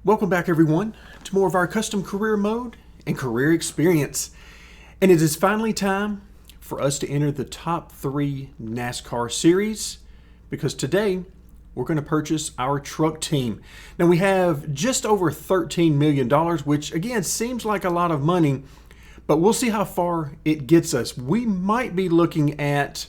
Welcome back, everyone, to more of our custom career mode and career experience. And it is finally time for us to enter the top 3 NASCAR series, because today we're going to purchase our truck team. Now we have just over $13 million, which again seems like a lot of money, but we'll see how far it gets us. We might be looking at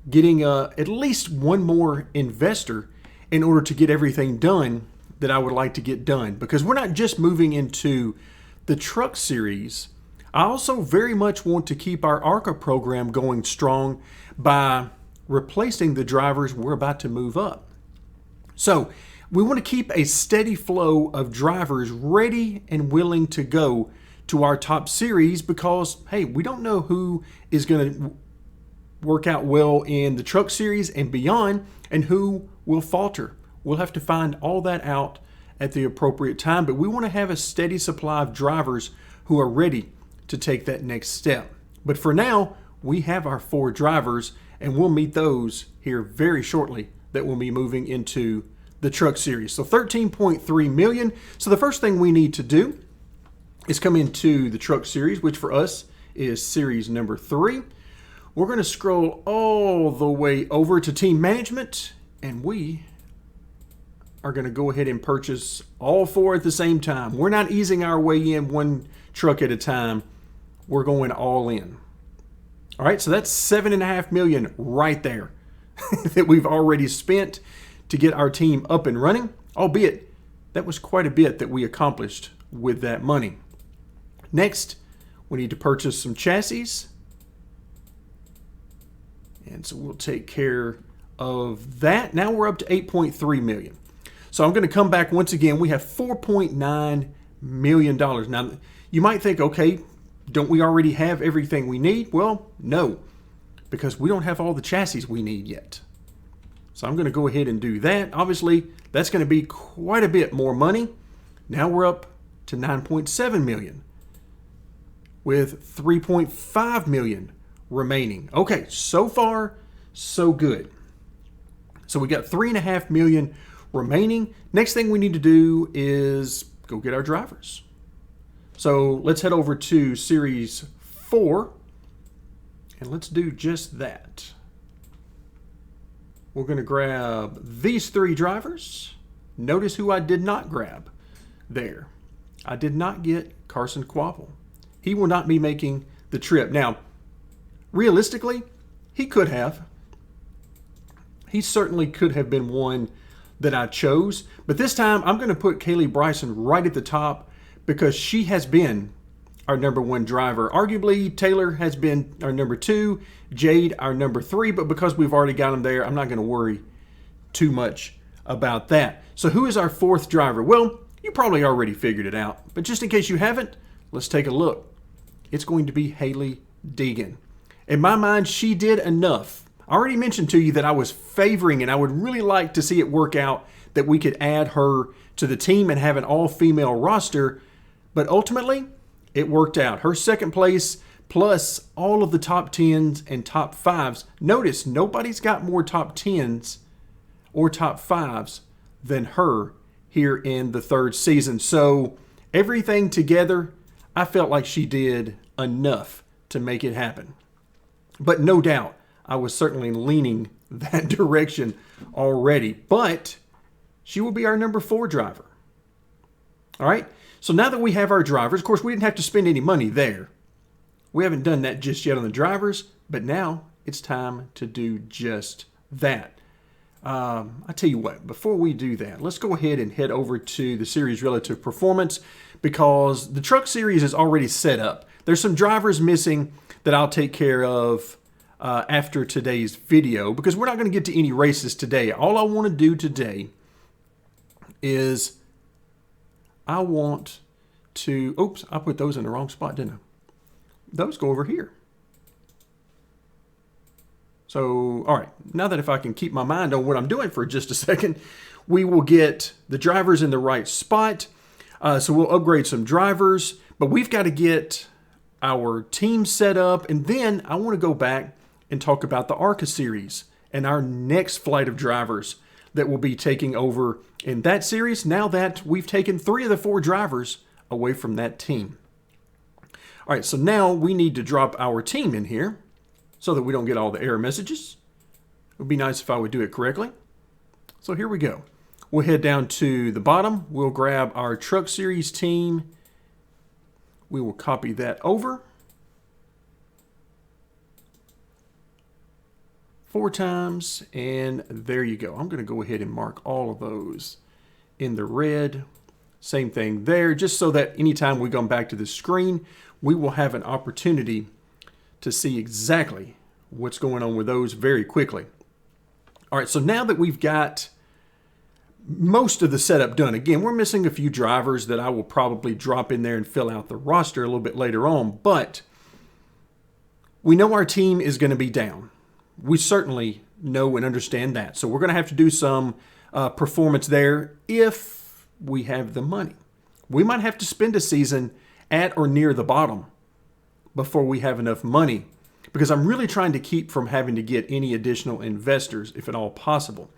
getting at least one more investor in order to get everything done that I would like to get done, because we're not just moving into the truck series. I also very much want to keep our ARCA program going strong by replacing the drivers we're about to move up. So we want to keep a steady flow of drivers ready and willing to go to our top series, because hey, we don't know who is going to work out well in the truck series and beyond, and who will falter. We'll have to find all that out at the appropriate time, but we want to have a steady supply of drivers who are ready to take that next step. But for now, we have our 4 drivers, and we'll meet those here very shortly that will be moving into the truck series. So 13.3 million. So the first thing we need to do is come into the truck series, which for us is series number 3. We're going to scroll all the way over to team management, and we are going to go ahead and purchase all 4 at the same time. We're not easing our way in one truck at a time. We're going all in. All right, so that's $7.5 million right there that we've already spent to get our team up and running, albeit that was quite a bit that we accomplished with that money. Next, we need to purchase some chassis. And so we'll take care of that. Now we're up to $8.3 million. So I'm going to come back once again. We have $4.9 million. Now, you might think, okay, don't we already have everything we need? Well, no, because we don't have all the chassis we need yet. So I'm going to go ahead and do that. Obviously, that's going to be quite a bit more money. Now we're up to $9.7 million with $3.5 million remaining. Okay, so far, so good. So we got $3.5 million remaining. Next thing we need to do is go get our drivers. So let's head over to series 4 and let's do just that. We're going to grab these 3 drivers. Notice who I did not grab there. I did not get Carson Quapple. He will not be making the trip. Now, realistically, he could have. He certainly could have been one that I chose. But this time, I'm going to put Kaylee Bryson right at the top, because she has been our number 1 driver. Arguably, Taylor has been our number 2, Jade our number 3, but because we've already got them there, I'm not going to worry too much about that. So who is our 4th driver? Well, you probably already figured it out, but just in case you haven't, let's take a look. It's going to be Hayley Deegan. In my mind, she did enough. I already mentioned to you that I was favoring, and I would really like to see it work out that we could add her to the team and have an all-female roster, but ultimately, it worked out. Her 2nd place plus all of the top 10s and top 5s. Notice, nobody's got more top 10s or top 5s than her here in the 3rd season. So everything together, I felt like she did enough to make it happen. But no doubt, I was certainly leaning that direction already. But she will be our number 4 driver. All right, so now that we have our drivers, of course, we didn't have to spend any money there. We haven't done that just yet on the drivers, but now it's time to do just that. I tell you what, before we do that, let's go ahead and head over to the series relative performance, because the truck series is already set up. There's some drivers missing that I'll take care of after today's video, because we're not going to get to any races today. All I want to do today is I want to, oops, I put those in the wrong spot, didn't I? Those go over here. So, all right, now that if I can keep my mind on what I'm doing for just a second, we will get the drivers in the right spot. So we'll upgrade some drivers, but we've got to get our team set up. And then I want to go back and talk about the ARCA series and our next flight of drivers that will be taking over in that series now that we've taken 3 of the 4 drivers away from that team. All right, so now we need to drop our team in here so that we don't get all the error messages. It would be nice if I would do it correctly. So here we go. We'll head down to the bottom. We'll grab our Truck Series team. We will copy that over 4 times, and there you go. I'm going to go ahead and mark all of those in the red. Same thing there, just so that anytime we come back to the screen, we will have an opportunity to see exactly what's going on with those very quickly. All right, so now that we've got most of the setup done, again, we're missing a few drivers that I will probably drop in there and fill out the roster a little bit later on, but we know our team is going to be down. We certainly know and understand that. So we're going to have to do some performance there if we have the money. We might have to spend a season at or near the bottom before we have enough money, because I'm really trying to keep from having to get any additional investors if at all possible.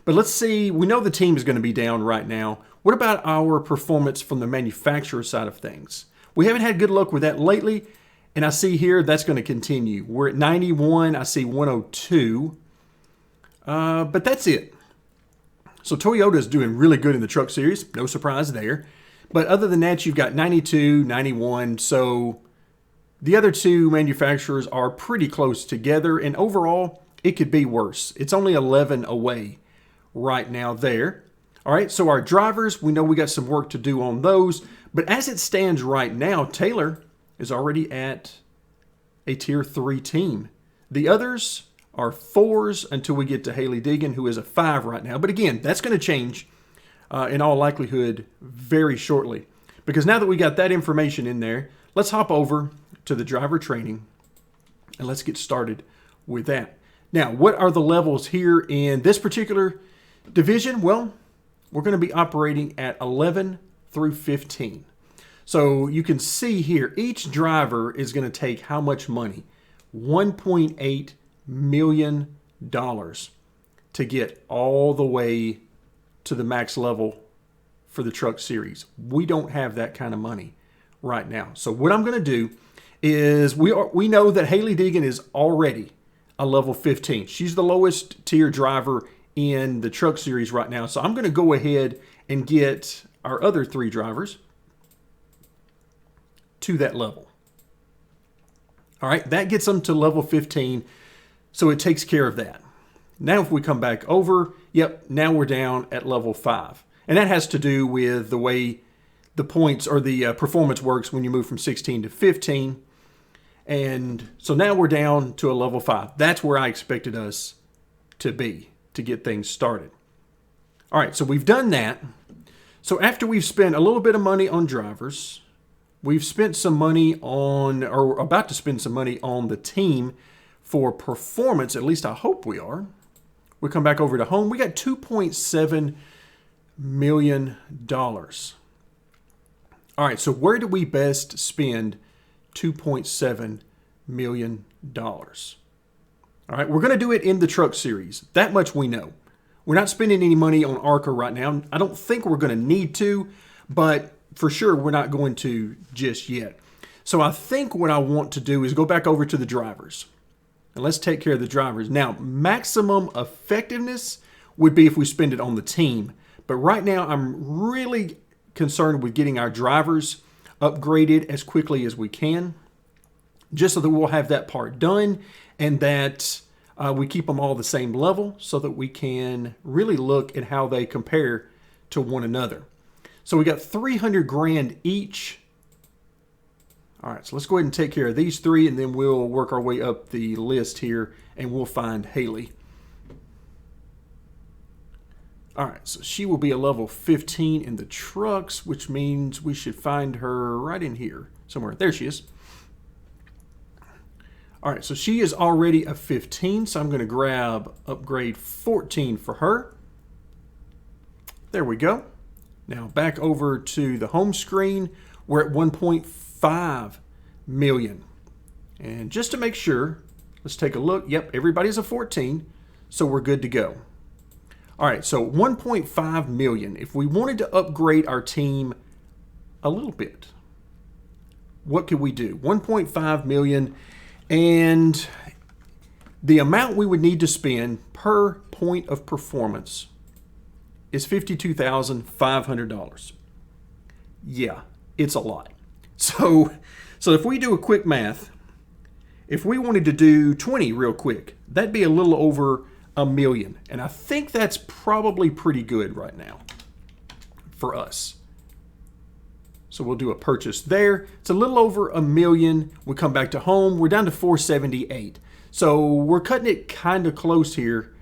But let's see, we know the team is going to be down right now. What about our performance from the manufacturer side of things? We haven't had good luck with that lately, and I see here that's going to continue. We're at 91, I see 102, but that's it. So Toyota is doing really good in the Truck Series, no surprise there. But other than that, you've got 92, 91. So the other 2 manufacturers are pretty close together. And overall, it could be worse. It's only 11 away right now there. All right, so our drivers, we know we got some work to do on those. But as it stands right now, Taylor is already at a Tier 3 team. The others are 4s until we get to Hayley Deegan, who is a 5 right now. But again, that's going to change in all likelihood very shortly. Because now that we got that information in there, let's hop over to the driver training and let's get started with that. Now, what are the levels here in this particular division? Well, we're going to be operating at 11 through 15. So you can see here, each driver is going to take how much money? $1.8 million to get all the way to the max level for the Truck Series. We don't have that kind of money right now. So what I'm going to do is we know that Hayley Deegan is already a level 15. She's the lowest tier driver in the Truck Series right now. So I'm going to go ahead and get our other 3 drivers to that level. All right, that gets them to level 15. So it takes care of that. Now if we come back over, yep, now we're down at level 5. And that has to do with the way the points or the performance works when you move from 16 to 15. And so now we're down to a level 5. That's where I expected us to be to get things started. All right, so we've done that. So after we've spent a little bit of money on drivers, we've spent some money on, or about to spend some money on the team for performance, at least I hope we are. We come back over to home. We got $2.7 million. All right, so where do we best spend $2.7 million? All right, we're going to do it in the Truck Series. That much we know. We're not spending any money on ARCA right now. I don't think we're going to need to, but for sure we're not going to just yet. So I think what I want to do is go back over to the drivers. And let's take care of the drivers. Now, maximum effectiveness would be if we spend it on the team. But right now, I'm really concerned with getting our drivers upgraded as quickly as we can, just so that we'll have that part done and that we keep them all the same level so that we can really look at how they compare to one another. So we got 300 grand each. All right, so let's go ahead and take care of these 3, and then we'll work our way up the list here, and we'll find Hayley. All right, so she will be a level 15 in the trucks, which means we should find her right in here somewhere. There she is. All right, so she is already a 15, so I'm going to grab upgrade 14 for her. There we go. Now back over to the home screen. We're at 1.5 million. And just to make sure, let's take a look. Yep, everybody's a 14, so we're good to go. All right, so 1.5 million. If we wanted to upgrade our team a little bit, what could we do? 1.5 million, and the amount we would need to spend per point of performance is $52,500. Yeah, it's a lot. So if we do a quick math, if we wanted to do 20 real quick, that'd be a little over $1 million. And I think that's probably pretty good right now for us. So we'll do a purchase there. It's a little over $1 million. We come back to home. We're down to 478. So we're cutting it kind of close here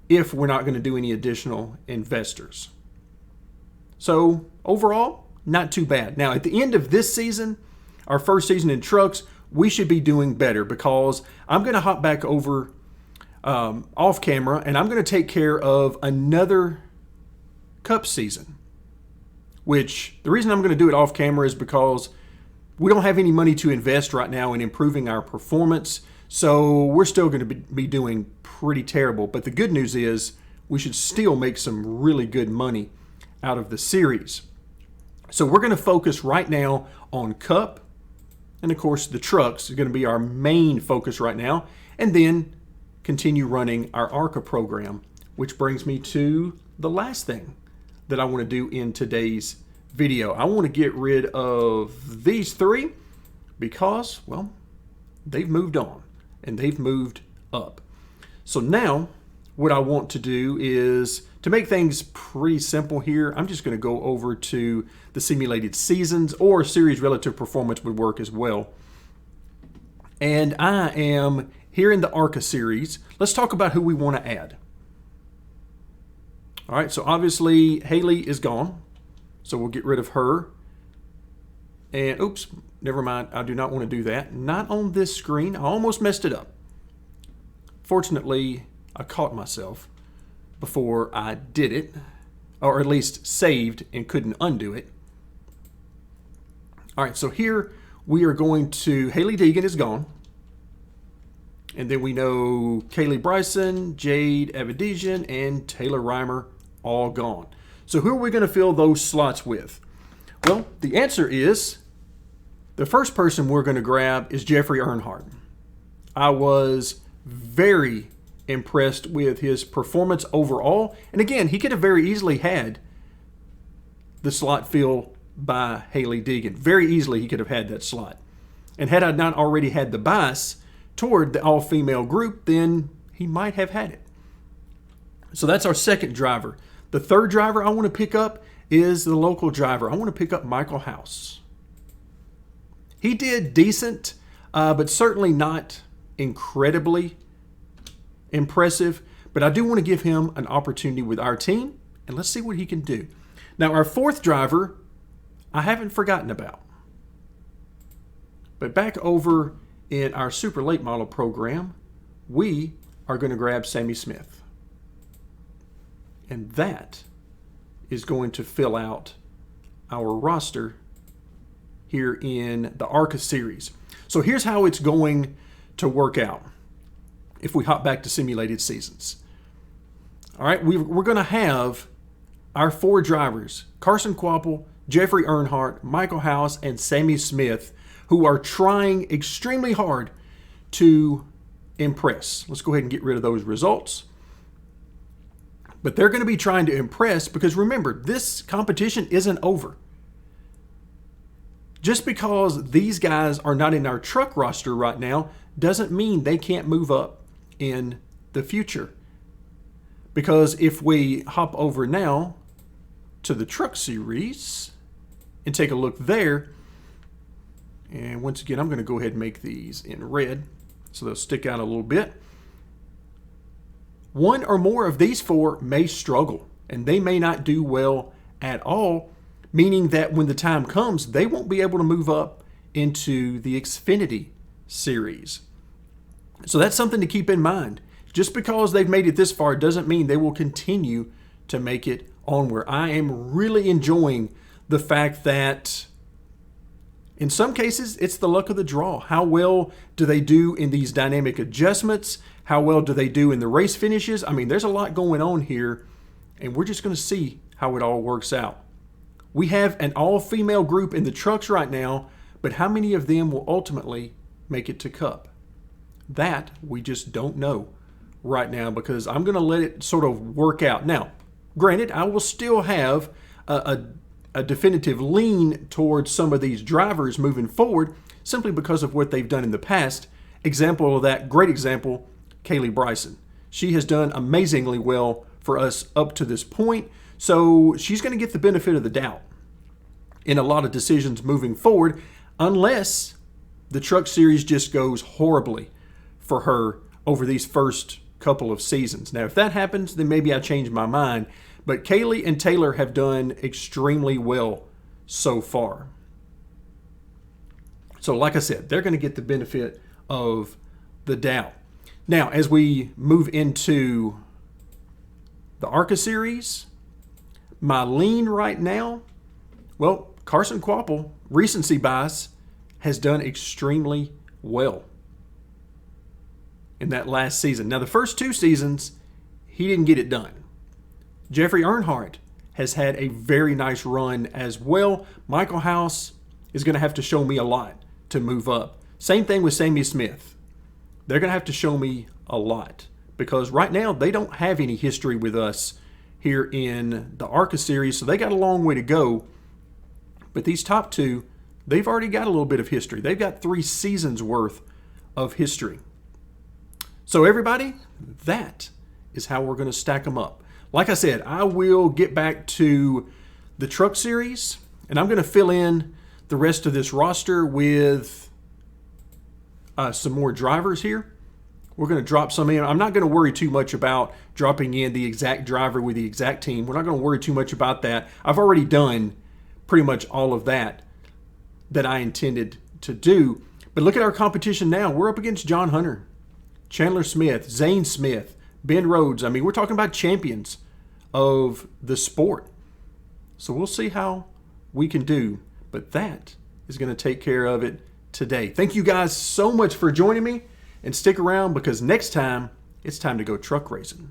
if we're not going to do any additional investors. So overall, not too bad. Now at the end of this season, our first season in trucks, we should be doing better because I'm going to hop back over off camera and I'm going to take care of another Cup season. Which the reason I'm going to do it off camera is because we don't have any money to invest right now in improving our performance. So we're still going to be doing pretty terrible. But the good news is we should still make some really good money out of the series. So we're going to focus right now on Cup. And of course, the trucks are going to be our main focus right now. And then continue running our ARCA program, which brings me to the last thing that I want to do in today's video. I want to get rid of these three because, well, they've moved on and they've moved up. So now what I want to do is to make things pretty simple here. I'm just going to go over to the simulated seasons, or series relative performance would work as well. And I am here in the ARCA series. Let's talk about who we want to add. All right, so obviously Hayley is gone, so we'll get rid of her. And oops, never mind, I do not want to do that. Not on this screen. I almost messed it up. Fortunately, I caught myself before I did it, or at least saved and couldn't undo it. All right, so here we are going to, Hayley Deegan is gone. And then we know Kaylee Bryson, Jade Avedizian, and Taylor Reimer all gone. So who are we going to fill those slots with? Well, the answer is the first person we're going to grab is Jeffrey Earnhardt. I was very impressed with his performance overall. And again, he could have very easily had the slot filled by Hayley Deegan. Very easily he could have had that slot. And had I not already had the bias toward the all-female group, then he might have had it. So that's our second driver. The third driver I want to pick up is the local driver. I want to pick up Michael House. He did decent, but certainly not incredibly impressive. But I do want to give him an opportunity with our team, and let's see what he can do. Now, our fourth driver, I haven't forgotten about. But back over in our super late model program, we are going to grab Sammy Smith. And that is going to fill out our roster here in the ARCA series. So here's how it's going to work out if we hop back to simulated seasons. All right, we're going to have our four drivers, Carson Kvapil, Jeffrey Earnhardt, Michael House, and Sammy Smith, who are trying extremely hard to impress. Let's go ahead and get rid of those results. But they're going to be trying to impress because remember, this competition isn't over. Just because these guys are not in our truck roster right now doesn't mean they can't move up in the future. Because if we hop over now to the Truck Series and take a look there, and once again, I'm going to go ahead and make these in red so they'll stick out a little bit. One or more of these four may struggle, and they may not do well at all, meaning that when the time comes, they won't be able to move up into the Xfinity series. So that's something to keep in mind. Just because they've made it this far doesn't mean they will continue to make it onward. I am really enjoying the fact that in some cases, it's the luck of the draw. How well do they do in these dynamic adjustments? How well do they do in the race finishes? I mean, there's a lot going on here and we're just going to see how it all works out. We have an all-female group in the trucks right now, but how many of them will ultimately make it to Cup? That we just don't know right now, because I'm going to let it sort of work out. Now, granted, I will still have a definitive lean towards some of these drivers moving forward, simply because of what they've done in the past. Example of that, great example, Kaylee Bryson. She has done amazingly well for us up to this point, so she's going to get the benefit of the doubt in a lot of decisions moving forward, unless the Truck Series just goes horribly for her over these first couple of seasons. Now, if that happens, then maybe I change my mind, but Kaylee and Taylor have done extremely well so far. So like I said, they're going to get the benefit of the doubt. Now, as we move into the ARCA series, my lean right now, well, Carson Kvapil, recency bias, has done extremely well in that last season. Now, the first 2 seasons, he didn't get it done. Jeffrey Earnhardt has had a very nice run as well. Michael House is going to have to show me a lot to move up. Same thing with Sammy Smith. They're going to have to show me a lot, because right now they don't have any history with us here in the ARCA series, so they got a long way to go. But these top 2, they've already got a little bit of history. They've got 3 seasons worth of history. So everybody, that is how we're going to stack them up. Like I said, I will get back to the Truck Series, and I'm going to fill in the rest of this roster with some more drivers here. We're going to drop some in. I'm not going to worry too much about dropping in the exact driver with the exact team. We're not going to worry too much about that. I've already done pretty much all of that I intended to do. But look at our competition now. We're up against John Hunter, Chandler Smith, Zane Smith, Ben Rhodes. I mean, we're talking about champions of the sport. So we'll see how we can do. But that is going to take care of it today. Thank you guys so much for joining me, and stick around, because next time it's time to go truck racing.